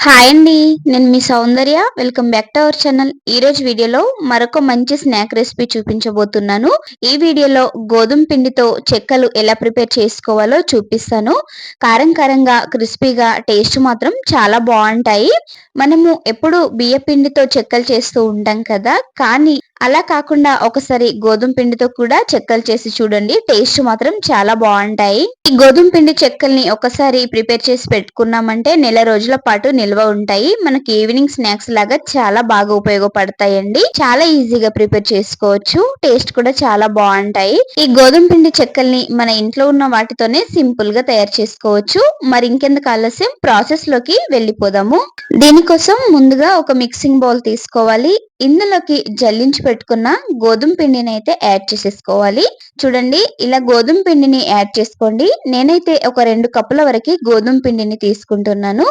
Hi అండి. నేను మీ Soundarya. Welcome back to our channel. ఈ రోజు వీడియోలో మరొక మంచి స్నాక్ రెసిపీ చూపించబోతున్నాను. ఈ వీడియోలో గోధుమ పిండితో చెక్కలు ఎలా ప్రిపేర్ చేసుకోవాలో చూపిస్తాను. కారం కారంగా క్రిస్పీగా టేస్ట్ మాత్రం చాలా బాగుంటాయి. మనము ఎప్పుడు బియ్య పిండితో చెక్కలు చేస్తూ ఉంటాం కదా, కానీ అలా కాకుండా ఒకసారి గోధుమ పిండితో కూడా చెక్కలు చేసి చూడండి. టేస్ట్ మాత్రం చాలా బాగుంటాయి. ఈ గోధుమ పిండి చెక్కల్ని ఒకసారి ప్రిపేర్ చేసి పెట్టుకున్నామంటే నెల రోజుల పాటు నిల్వ ఉంటాయి. మనకి ఈవినింగ్ స్నాక్స్ లాగా చాలా బాగా ఉపయోగపడతాయండి. చాలా ఈజీగా ప్రిపేర్ చేసుకోవచ్చు. టేస్ట్ కూడా చాలా బాగుంటాయి. ఈ గోధుమ పిండి చెక్కల్ని మన ఇంట్లో ఉన్న వాటితోనే సింపుల్ గా తయారు చేసుకోవచ్చు. మరి ఇంకెందుకు ఆలస్యం, ప్రాసెస్ లోకి వెళ్ళిపోదాము. దీనికోసం ముందుగా ఒక మిక్సింగ్ బౌల్ తీసుకోవాలి. ఇందులోకి జల్లించి పెట్టుకున్న గోధుమ పిండిని అయితే యాడ్ చేసేసుకోవాలి. చూడండి, ఇలా గోధుమ పిండిని యాడ్ చేసుకోండి. నేనైతే ఒక 2 కప్పుల వరకు గోధుమ పిండిని తీసుకుంటున్నాను.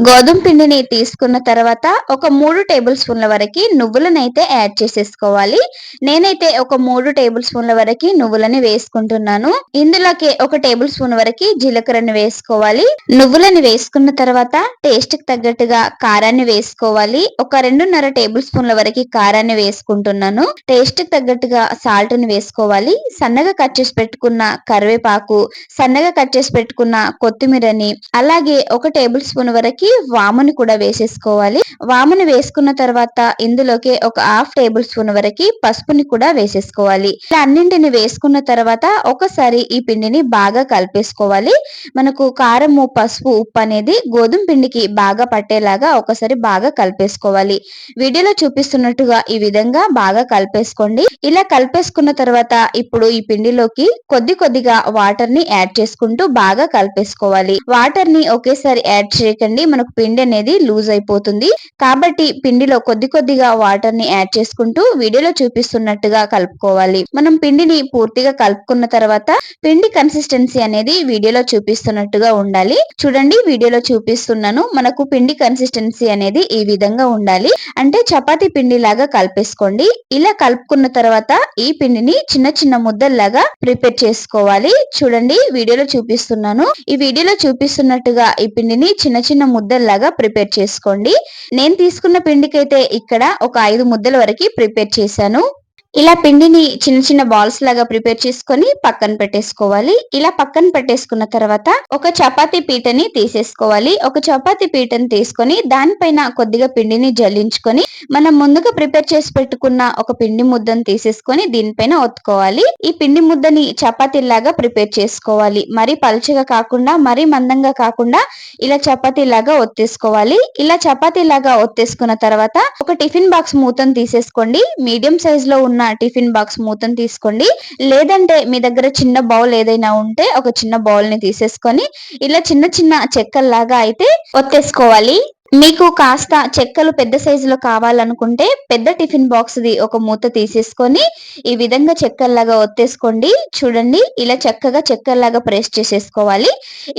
గోధుమ పిండిని తీసుకున్న తర్వాత ఒక 3 టేబుల్ స్పూన్ల వరకు నువ్వులను అయితే యాడ్ చేసేసుకోవాలి. నేనైతే ఒక 3 టేబుల్ స్పూన్ల వరకు నువ్వులని వేసుకుంటున్నాను. ఇందులోకి ఒక టేబుల్ స్పూన్ వరకు జీలకర్రని వేసుకోవాలి. నువ్వులని వేసుకున్న తర్వాత టేస్ట్ కి తగ్గట్టుగా కారాన్ని వేసుకోవాలి. ఒక 2.5 టేబుల్ స్పూన్ల వరకు కారాన్ని వేసుకుంటున్నాను. టేస్ట్ కి తగ్గట్టుగా సాల్ట్ ని వేసుకోవాలి. సన్నగా కట్ చేసి పెట్టుకున్న కరివేపాకు, సన్నగా కట్ చేసి పెట్టుకున్న కొత్తిమీరని, అలాగే ఒక టేబుల్ స్పూన్ వరకు వాముని కూడా వేసేసుకోవాలి. వాముని వేసుకున్న తర్వాత ఇందులోకి ఒక హాఫ్ టేబుల్ స్పూన్ వరకు పసుపుని కూడా వేసేసుకోవాలి. ఇలా అన్నింటిని వేసుకున్న తర్వాత ఒకసారి ఈ పిండిని బాగా కలిపేసుకోవాలి. మనకు కారము, పసుపు, ఉప్పు అనేది గోధుమ పిండికి బాగా పట్టేలాగా ఒకసారి బాగా కలిపేసుకోవాలి. వీడియోలో చూపిస్తున్నట్టుగా ఈ విధంగా బాగా కలిపేసుకోండి. ఇలా కలిపేసుకున్న తర్వాత ఇప్పుడు ఈ పిండిలోకి కొద్దిగా వాటర్ ని యాడ్ చేసుకుంటూ బాగా కలిపేసుకోవాలి. వాటర్ ని ఒకేసారి యాడ్ చేయకండి, మనకు పిండి అనేది లూజ్ అయిపోతుంది. కాబట్టి పిండిలో కొద్దిగా వాటర్ ని యాడ్ చేసుకుంటూ వీడియోలో చూపిస్తున్నట్టుగా కలుపుకోవాలి. మనం పిండిని పూర్తిగా కలుపుకున్న తర్వాత పిండి కన్సిస్టెన్సీ అనేది వీడియోలో చూపిస్తున్నట్టుగా ఉండాలి. చూడండి, వీడియోలో చూపిస్తున్నాను. మనకు పిండి కన్సిస్టెన్సీ అనేది ఈ విధంగా ఉండాలి. అంటే చపాతీ పిండి లాగా కలిపేసుకోండి. ఇలా కలుపుకున్న తర్వాత ఈ పిండిని చిన్న ముద్దల్లాగా ప్రిపేర్ చేసుకోవాలి. చూడండి, వీడియోలో చూపిస్తున్నాను. ఈ వీడియోలో చూపిస్తున్నట్టుగా ఈ పిండిని చిన్న ముద్దల్లాగా ప్రిపేర్ చేసుకోండి. నేను తీసుకున్న పిండికైతే ఇక్కడ ఒక 5 ముద్దల వరకు ప్రిపేర్ చేశాను. ఇలా పిండిని చిన్న బాల్స్ లాగా ప్రిపేర్ చేసుకొని పక్కన పెట్టేసుకోవాలి. ఇలా పక్కన పెట్టేసుకున్న తర్వాత ఒక చపాతీ పీటని తీసేసుకోవాలి. ఒక చపాతీ పీటని తీసుకొని దానిపైన కొద్దిగా పిండిని జల్లించుకొని మనం ముందుగా ప్రిపేర్ చేసి పెట్టుకున్న ఒక పిండి ముద్దను తీసేసుకొని దీనిపైన ఒత్తుకోవాలి. ఈ పిండి ముద్దని చపాతీలాగా ప్రిపేర్ చేసుకోవాలి. మరీ పలుచగా కాకుండా మరీ మందంగా కాకుండా ఇలా చపాతీలాగా ఒత్తేసుకోవాలి. ఇలా చపాతీలాగా ఒత్తేసుకున్న తర్వాత ఒక టిఫిన్ బాక్స్ మూతను తీసేసుకోండి. మీడియం సైజ్ లో ఉన్న టిఫిన్ బాక్స్ మూతను తీసుకోండి. లేదంటే మీ దగ్గర చిన్న బౌల్ ఏదైనా ఉంటే ఒక చిన్న బౌల్ ని తీసేసుకొని ఇలా చిన్న చెక్కల్లాగా అయితే ఒత్తేసుకోవాలి. మీకు కాస్త చెక్కలు పెద్ద సైజులో కావాలనుకుంటే పెద్ద టిఫిన్ బాక్స్ ది ఒక మూత తీసేసుకొని ఈ విధంగా చెక్కల్లాగా ఒత్తేసుకోండి. చూడండి, ఇలా చక్కగా చెక్కల్లాగా ప్రెస్ చేసేసుకోవాలి.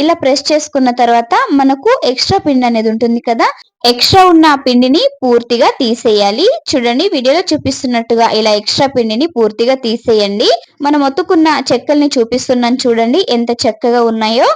ఇలా ప్రెస్ చేసుకున్న తర్వాత మనకు ఎక్స్ట్రా పిండి అనేది ఉంటుంది కదా, ఎక్స్ట్రా ఉన్న పిండిని పూర్తిగా తీసేయాలి. చూడండి, వీడియోలో చూపిస్తున్నట్టుగా ఇలా ఎక్స్ట్రా పిండిని పూర్తిగా తీసేయండి. మనం ఒత్తుకున్న చెక్కల్ని చూపిస్తున్నాను, చూడండి ఎంత చక్కగా ఉన్నాయో.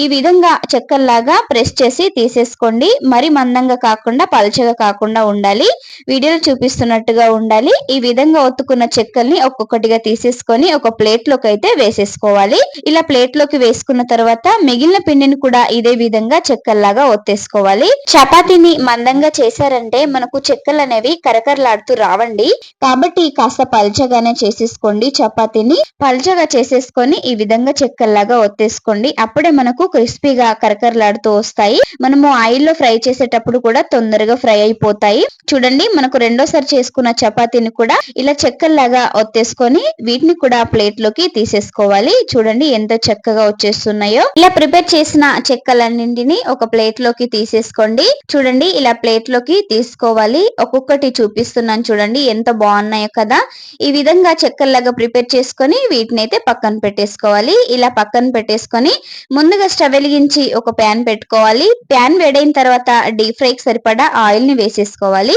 ఈ విధంగా చెక్కల్లాగా ప్రెస్ చేసి తీసేసుకోండి. మరి మందంగా కాకుండా పలచగా కాకుండా ఉండాలి. వీడియోలో చూపిస్తున్నట్టుగా ఉండాలి. ఈ విధంగా ఒత్తుకున్న చెక్కల్ని ఒక్కొక్కటిగా తీసేసుకొని ఒక ప్లేట్ లోకి అయితే వేసేసుకోవాలి. ఇలా ప్లేట్ లోకి వేసుకున్న తర్వాత మిగిలిన పిండిని కూడా ఇదే విధంగా చెక్కల్లాగా ఒత్తేసుకోవాలి. చపాతీని మందంగా చేశారంటే మనకు చెక్కలు అనేవి కరకరలాడుతూ రావండి. కాబట్టి కాస్త పల్చగానే చేసేసుకోండి. చపాతీని పల్చగా చేసేసుకొని ఈ విధంగా చెక్కల్లాగా ఒత్తేసుకోండి. అప్పుడే మనకు క్రిస్పీగా కరకరలాడుతూ వస్తాయి. మనము ఆయిల్లో ఫ్రై చేసేటప్పుడు కూడా తొందరగా ఫ్రై అయిపోతాయి. చూడండి, మనకు రెండోసారి చేసుకున్న చపాతీని కూడా ఇలా చెక్కల్లాగా ఒత్తేసుకొని వీటిని కూడా ప్లేట్ లోకి తీసేసుకోవాలి. చూడండి ఎంత చక్కగా వచ్చేస్తున్నాయో. ఇలా ప్రిపేర్ చేసిన చెక్కలన్నింటినీ ఒక ప్లేట్ లోకి తీసేసుకోండి. చూడండి, ఇలా ప్లేట్ లోకి తీసుకోవాలి. ఒక్కొక్కటి చూపిస్తున్నాను, చూడండి ఎంత బాగున్నాయో కదా. ఈ విధంగా చెక్కల్లాగా ప్రిపేర్ చేసుకొని వీటిని అయితే పక్కన పెట్టేసుకోవాలి. ఇలా పక్కన పెట్టేసుకొని ముందుగా స్టవ్ వెలిగించి ఒక ప్యాన్ పెట్టుకోవాలి. ప్యాన్ వేడైన తర్వాత డీప్ ఫ్రైకి సరిపడా ఆయిల్ ని వేసేసుకోవాలి.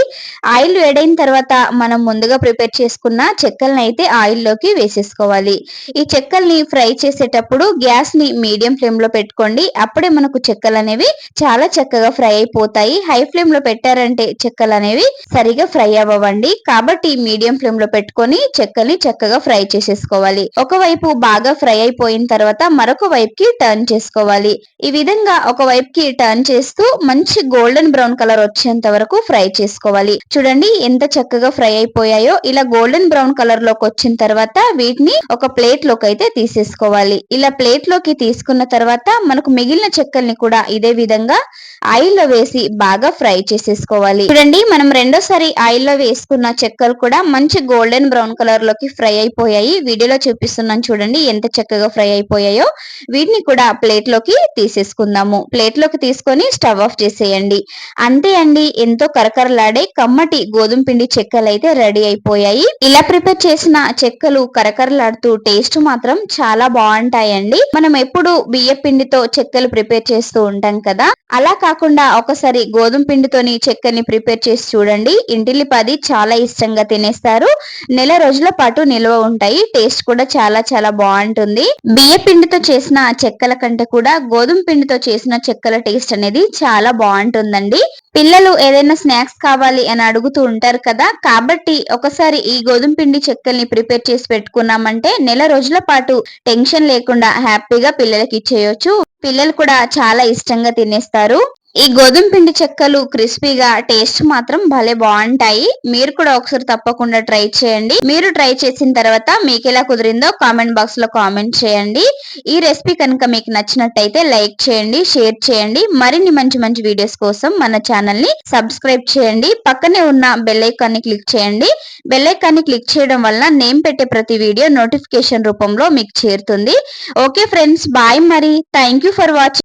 ఆయిల్ వేడైన తర్వాత మనం ముందుగా ప్రిపేర్ చేసుకున్న చెక్కల్ని అయితే ఆయిల్ లోకి వేసేసుకోవాలి. ఈ చెక్కల్ని ఫ్రై చేసేటప్పుడు గ్యాస్ ని మీడియం ఫ్లేమ్ లో పెట్టుకోండి. అప్పుడే మనకు చెక్కలు అనేవి చాలా చక్కగా ఫ్రై అయిపోతాయి. హై హై ఫ్లేమ్ లో పెట్టారంటే చెక్కలు అనేవి సరిగా ఫ్రై అవ్వండి. కాబట్టి మీడియం ఫ్లేమ్ లో పెట్టుకొని చెక్కల్ని చక్కగా ఫ్రై చేసేసుకోవాలి. ఒకవైపు బాగా ఫ్రై అయిపోయిన తర్వాత మరొక వైపుకి టర్న్ చేసుకోవాలి. ఈ విధంగా ఒక వైపుకి టర్న్ చేస్తూ మంచి గోల్డెన్ బ్రౌన్ కలర్ వచ్చేంత వరకు ఫ్రై చేసుకోవాలి. చూడండి ఎంత చక్కగా ఫ్రై అయిపోయాయో. ఇలా గోల్డెన్ బ్రౌన్ కలర్ లోకి వచ్చిన తర్వాత వీటిని ఒక ప్లేట్ లోకి అయితే తీసేసుకోవాలి. ఇలా ప్లేట్ లోకి తీసుకున్న తర్వాత మనకు మిగిలిన చెక్కల్ని కూడా ఇదే విధంగా ఆయిల్లో వేసి బాగా ఫ్రై చేసేసుకోవాలి. చూడండి మనం రెండోసారి ఆయిల్లో వేసుకున్న చెక్కలు కూడా మంచి గోల్డెన్ బ్రౌన్ కలర్ లోకి ఫ్రై అయిపోయాయి. వీడియోలో చూపిస్తున్నాను చూడండి ఎంత చక్కగా ఫ్రై అయిపోయాయో. వీటిని కూడా ప్లేట్ లోకి తీసేసుకుందాము. ప్లేట్ లోకి తీసుకొని స్టవ్ ఆఫ్ చేసేయండి. అంతే అండి, ఎంతో కరకరలాడే కమ్మటి గోధుమ పిండి చెక్కలు అయితే రెడీ అయిపోయాయి. ఇలా ప్రిపేర్ చేసిన చెక్కలు కరకరలాడుతూ టేస్ట్ మాత్రం చాలా బాగుంటాయండి. మనం ఎప్పుడు బియ్య పిండితో చెక్కలు ప్రిపేర్ చేస్తూ ఉంటాం కదా, అలా కాకుండా ఒకసారి గోధుమ పిండితోని చెక్కల్ని ప్రిపేర్ చేసి చూడండి. ఇంటిల్లిపాది చాలా ఇష్టంగా తినేస్తారు. నెల రోజుల పాటు నిల్వ ఉంటాయి. టేస్ట్ కూడా చాలా చాలా బాగుంటుంది. బియ్య పిండితో చేసిన చెక్కల కంటే కూడా గోధుమ పిండితో చేసిన చెక్కల టేస్ట్ అనేది చాలా బాగుంటుందండి. పిల్లలు ఏదైనా స్నాక్స్ కావాలి అని అడుగుతూ ఉంటారు కదా, కాబట్టి ఒకసారి ఈ గోధుమ పిండి చెక్కల్ని ప్రిపేర్ చేసి పెట్టుకున్నామంటే నెల రోజుల పాటు టెన్షన్ లేకుండా హ్యాపీగా పిల్లలకి ఇచ్చేయొచ్చు. పిల్లలు కూడా చాలా ఇష్టంగా తినేస్తారు. ఈ గోధుమ పిండి చెక్కలు క్రిస్పీగా టేస్ట్ మాత్రం భలే బాగుంటాయి. మీరు కూడా ఒకసారి తప్పకుండా ట్రై చేయండి. మీరు ట్రై చేసిన తర్వాత మీకు ఎలా కుదిరిందో కామెంట్ బాక్స్ లో కామెంట్ చేయండి. ఈ రెసిపీ కనుక మీకు నచ్చినట్టయితే లైక్ చేయండి, షేర్ చేయండి. మరిన్ని మంచి మంచి వీడియోస్ కోసం మన ఛానల్ ని సబ్స్క్రైబ్ చేయండి. పక్కనే ఉన్న బెల్ ఐకాన్ ని క్లిక్ చేయండి. బెల్ ఐకాన్ ని క్లిక్ చేయడం వల్ల నేను పెట్టే ప్రతి వీడియో నోటిఫికేషన్ రూపంలో మీకు చేరుతుంది. Okay friends, bye. మరి థ్యాంక్ యూ ఫర్ వాచింగ్.